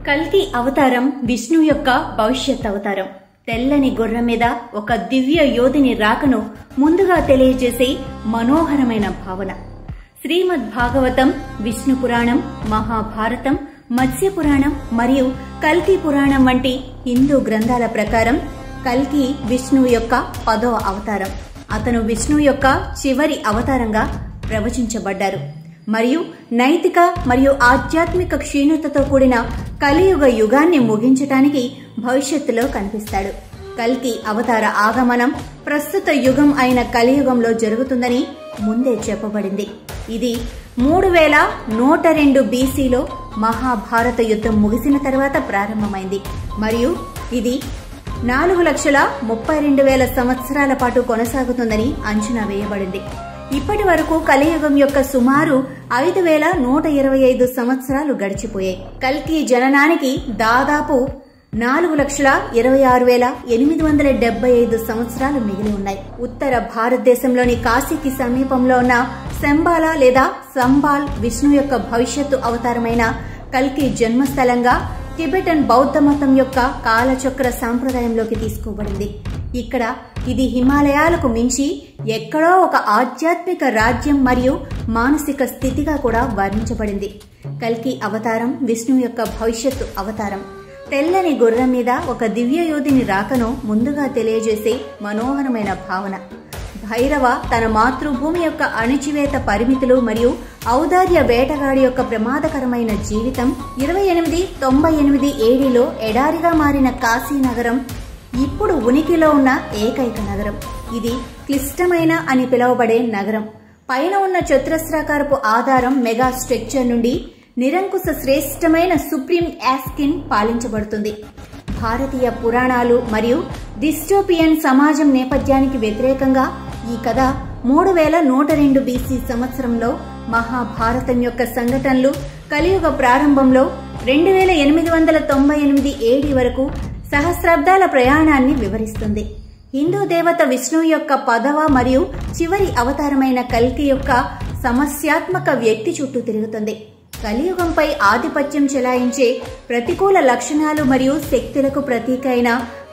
కల్కి అవతారం విష్ణు యొక్క భవిష్యత్ అవతారం. తెల్లని గుర్రం మీద ఒక దివ్య యోధిని రాకను ముందుగా తెలియజేసే మనోహరమైన భావన. శ్రీమద్ భాగవతం, విష్ణు పురాణం, మహాభారతం, మత్స్య పురాణం మరియు కల్కి పురాణం వంటి హిందూ గ్రంథాల ప్రకారం కల్కి విష్ణు యొక్క 10వ అవతారం. అతను విష్ణు యొక్క చివరి అవతారంగా ప్రవచించబడ్డారు మరియు నైతిక మరియు ఆధ్యాత్మిక క్షీణతతో కూడిన కలియుగ యుగాన్ని ముగించటానికి భవిష్యత్తులో కనిపిస్తాడు. కల్కి అవతార ఆగమనం ప్రస్తుత యుగం అయిన కలియుగంలో జరుగుతుందని ముందే చెప్పబడింది. ఇది 3102 BCలో మహాభారత యుద్ధం ముగిసిన తర్వాత ప్రారంభమైంది మరియు ఇది 4,32,000 సంవత్సరాల పాటు కొనసాగుతుందని అంచనా వేయబడింది. ఇప్పటి వరకు కలియుగం యొక్క సుమారు 5,125 సంవత్సరాలు గడిచిపోయాయి. కల్కి జననానికి దాదాపు 4,26,875 సంవత్సరాలు మిగిలి ఉన్నాయి. ఉత్తర భారతదేశంలోని కాశీకి సమీపంలో ఉన్న శంబాలా లేదా సంబాల్ విష్ణు యొక్క భవిష్యత్తు అవతారమైన కల్కి జన్మస్థలంగా టిబెటన్ బౌద్ధ మతం యొక్క కాలచక్ర సాంప్రదాయంలోకి తీసుకోబడింది. ఇక్కడ ఇది హిమాలయాలకు మించి ఎక్కడో ఒక ఆధ్యాత్మిక రాజ్యం మరియు మానసిక స్థితిగా కూడా వర్ణించబడింది. కల్కి అవతారం విష్ణు యొక్క భవిష్యత్తు అవతారం. తెల్లని గుర్రం మీద ఒక దివ్య యోధిని రాకను ముందుగా తెలియజేసే మనోహరమైన భావన. భైరవ తన మాతృభూమి యొక్క అణిచివేత పరిమితులు మరియు ఔదార్య వేటగాడి యొక్క ప్రమాదకరమైన జీవితం 2898 ADలో ఎడారిగా మారిన కాశీ నగరం ఇప్పుడు ఉనికిలో ఉన్న ఏకైక నగరం. ఇది క్లిష్టమైన అని పిలువబడే నగరం. పైన ఉన్న చతురస్రాకారపు ఆధారం మెగా స్ట్రక్చర్ నుండి నిరంకుశ శ్రేష్టమైన సుప్రీం యాస్కిన్ పాలించబడుతుంది. భారతీయ పురాణాలు మరియు డిస్టోపియన్ సమాజం నేపథ్యానికి వ్యతిరేకంగా ఈ కథ 3102 BC సంవత్సరంలో మహాభారతం యొక్క సంఘటనలు కలియుగ ప్రారంభంలో 2898 AD వరకు సహస్రాబ్దాల ప్రయాణాన్ని వివరిస్తుంది. హిందూ దేవత విష్ణువు యొక్క 10వ మరియు చివరి అవతారమైన కల్కి యొక్క సమస్యాత్మక వ్యక్తి చుట్టూ తిరుగుతుంది. కలియుగంపై ఆధిపత్యం చెలాయించే ప్రతికూల లక్షణాలు మరియు శక్తులకు ప్రతీక అయిన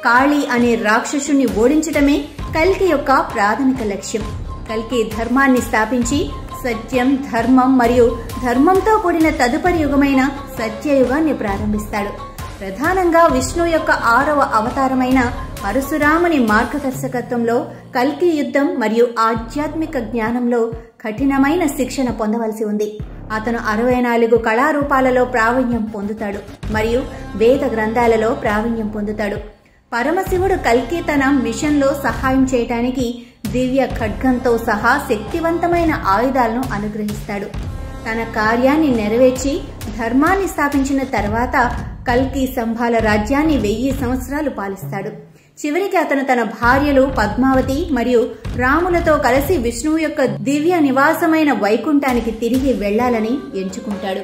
కాళీ అనే రాక్షసుని ఓడించడమే కల్కి యొక్క ప్రాథమిక లక్ష్యం. కల్కి ధర్మాన్ని స్థాపించి సత్యం, ధర్మం మరియు ధర్మంతో కూడిన తదుపరి యుగమైన సత్యయుగాన్ని ప్రారంభిస్తాడు. ప్రధానంగా విష్ణు యొక్క 6వ అవతారమైన పరశురాముని మార్గదర్శకత్వంలో కల్కి యుద్ధం మరియు ఆధ్యాత్మిక జ్ఞానంలో కఠినమైన శిక్షణ పొందవలసి ఉంది. అతను 64 కళారూపాలలో ప్రావీణ్యం పొందుతాడు మరియు వేద గ్రంథాలలో ప్రావీణ్యం పొందుతాడు. పరమశివుడు కల్కి తన మిషన్లో సహాయం చేయటానికి దివ్య ఖడ్గంతో సహా శక్తివంతమైన ఆయుధాలను అనుగ్రహిస్తాడు. తన కార్యాన్ని నెరవేర్చి ధర్మాన్ని స్థాపించిన తర్వాత కల్కి సంభాల రాజ్యాన్ని 1000 సంవత్సరాలు పాలిస్తాడు. చివరికి అతను తన భార్యలు పద్మావతి మరియు రాములతో కలిసి విష్ణువు యొక్క దివ్య నివాసమైన వైకుంఠానికి తిరిగి వెళ్లాలని ఎంచుకుంటాడు.